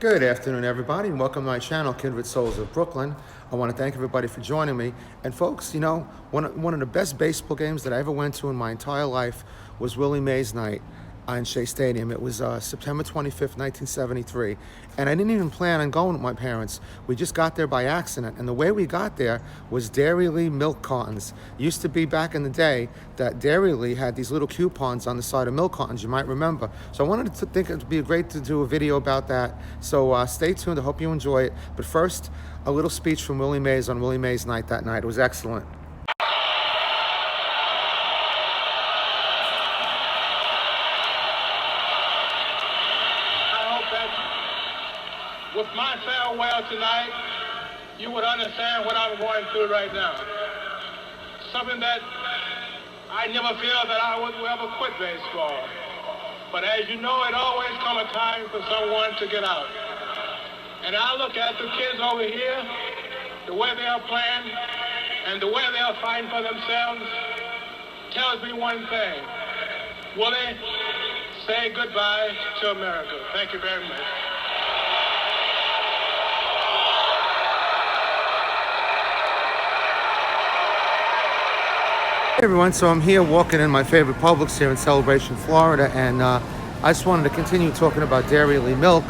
Good afternoon, everybody, and welcome to my channel, Kindred Souls of Brooklyn. I want to thank everybody for joining me. And folks, you know, one of the best baseball games that I ever went to in my entire life was Willie Mays night in Shea Stadium. It was September 25th, 1973. And I didn't even plan on going with my parents. We just got there by accident. And the way we got there was Dairylea milk cartons. It used to be back in the day that Dairylea had these little coupons on the side of milk cartons, you might remember. So I wanted to think it would be great to do a video about that. So stay tuned, I hope you enjoy it. But first, a little speech from Willie Mays on Willie Mays night that night. It was excellent. With my farewell tonight, you would understand what I'm going through right now. Something that I never feel that I would ever quit baseball. But as you know, it always comes a time for someone to get out. And I look at the kids over here, the way they are playing, and the way they are fighting for themselves, tells me one thing. Willie, say goodbye to America. Thank you very much. Hey everyone, so I'm here walking in my favorite Publix here in Celebration, Florida, and I just wanted to continue talking about Dairylea milk.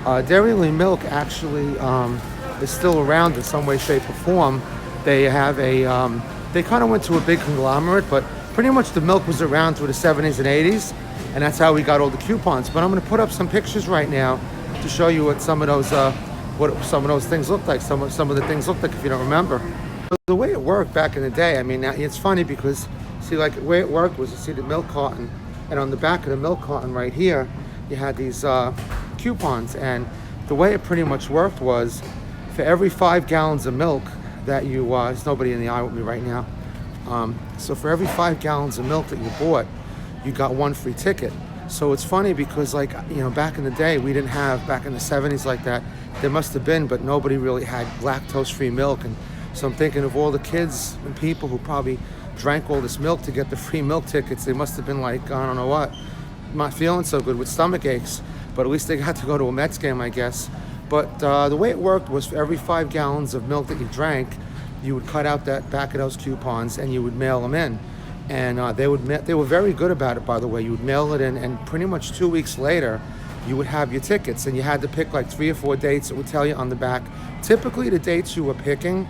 Dairylea milk actually is still around in some way, shape, or form. They have they kind of went to a big conglomerate, but pretty much the milk was around through the 70s and 80s, and that's how we got all the coupons. But I'm going to put up some pictures right now to show you what some of those things look like. Some of the things look like if you don't remember. The way it worked back in the day, I mean, it's funny because, see, like the way it worked was, you see the milk carton, and on the back of the milk carton right here, you had these coupons, and the way it pretty much worked was, for every 5 gallons of milk that you, there's nobody in the aisle with me right now, so for every 5 gallons of milk that you bought, you got 1 free ticket. So it's funny because, like, you know, back in the day, we didn't have, back in the 70s like that, there must have been, but nobody really had lactose-free milk. And so I'm thinking of all the kids and people who probably drank all this milk to get the free milk tickets. They must have been like, I don't know what, not feeling so good with stomach aches, but at least they got to go to a Mets game, I guess. But the way it worked was, for every 5 gallons of milk that you drank, you would cut out that back of those coupons and you would mail them in. And they were very good about it, by the way. You would mail it in, and pretty much 2 weeks later, you would have your tickets, and you had to pick like 3 or 4 dates. It would tell you on the back. Typically, the dates you were picking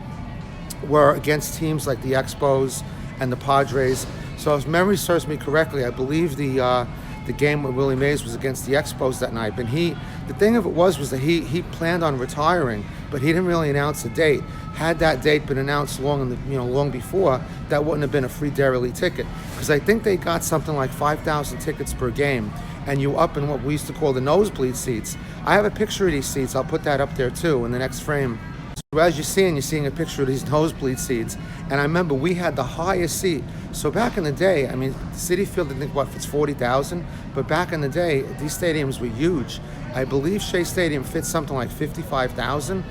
were against teams like the Expos and the Padres. So if memory serves me correctly, I believe the game with Willie Mays was against the Expos that night. But the thing of it was that he planned on retiring, but he didn't really announce a date. Had that date been announced long before, that wouldn't have been a free Dairylea ticket, because I think they got something like 5,000 tickets per game, and you up in what we used to call the nosebleed seats. I have a picture of these seats. I'll put that up there too in the next frame. So as you're seeing a picture of these nosebleed seats, and I remember we had the highest seat. So back in the day, I mean, Citi Field, I think, what, it's 40,000, but back in the day, these stadiums were huge. I believe Shea Stadium fits something like 55,000,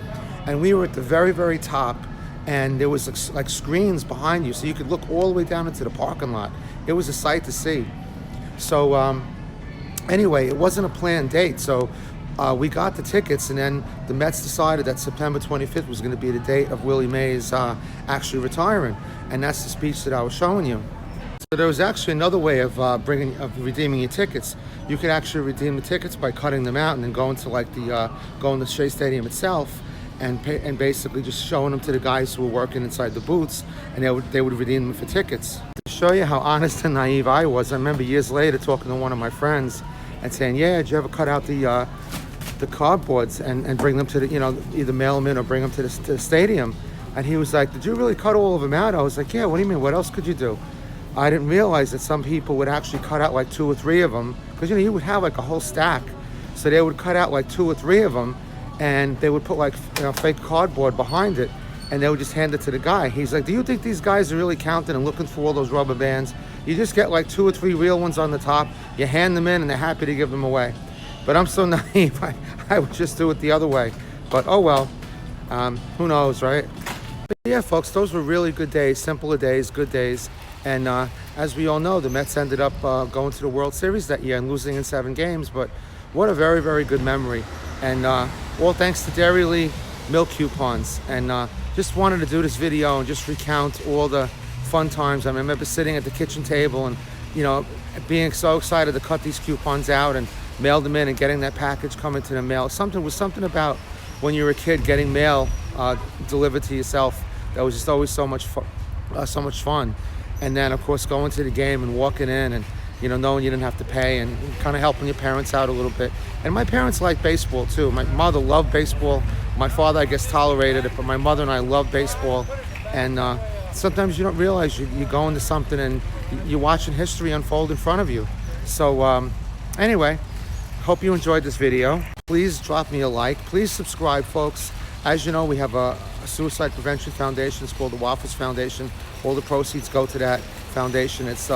and we were at the very, very top, and there was like screens behind you, so you could look all the way down into the parking lot. It was a sight to see. So anyway, it wasn't a planned date, so we got the tickets, and then the Mets decided that September 25th was going to be the date of Willie Mays actually retiring, and that's the speech that I was showing you. So there was actually another way of redeeming your tickets. You could actually redeem the tickets by cutting them out and then going to Shea Stadium itself, and basically just showing them to the guys who were working inside the booths, and they would redeem them for tickets. To show you how honest and naive I was, I remember years later talking to one of my friends and saying, "Yeah, did you ever cut out the cardboards and bring them to the, either mail them in or bring them to the stadium?" And he was like, "Did you really cut all of them out?" I was like, "Yeah, what do you mean? What else could you do?" I didn't realize that some people would actually cut out like 2 or 3 of them, because you would have like a whole stack. So they would cut out like 2 or 3 of them, and they would put like fake cardboard behind it, and they would just hand it to the guy. He's like, "Do you think these guys are really counting and looking for all those rubber bands? You just get like 2 or 3 real ones on the top, you hand them in, and they're happy to give them away." But I'm so naive, I would just do it the other way. But oh well, who knows, right? But yeah, folks, those were really good days, simpler days, good days. And as we all know, the Mets ended up going to the World Series that year and losing in 7 games. But what a very, very good memory. And all thanks to Dairylea milk coupons. And just wanted to do this video and just recount all the fun times. I remember sitting at the kitchen table and, you know, being so excited to cut these coupons out and mail them in and getting that package coming to the mail. Something about when you were a kid getting mail delivered to yourself that was just always so much fun. And then of course going to the game and walking in and, you know, knowing you didn't have to pay and kind of helping your parents out a little bit. And my parents liked baseball too. My mother loved baseball. My father, I guess, tolerated it, but my mother and I loved baseball. And sometimes you don't realize you go into something and you're watching history unfold in front of you. So anyway, hope you enjoyed this video. Please drop me a like. Please subscribe, folks. As you know, we have a suicide prevention foundation. It's called the Waffles Foundation. All the proceeds go to that foundation. It's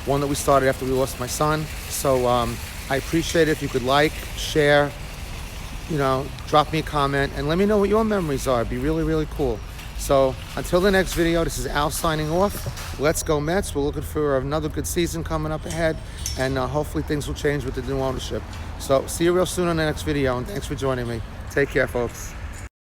one that we started after we lost my son. So I appreciate it if you could like, share, you know, drop me a comment and let me know what your memories are. It'd be really, really cool. So until the next video, this is Al signing off. Let's go Mets. We're looking for another good season coming up ahead, and hopefully things will change with the new ownership. So see you real soon on the next video, and thanks for joining me. Take care, folks.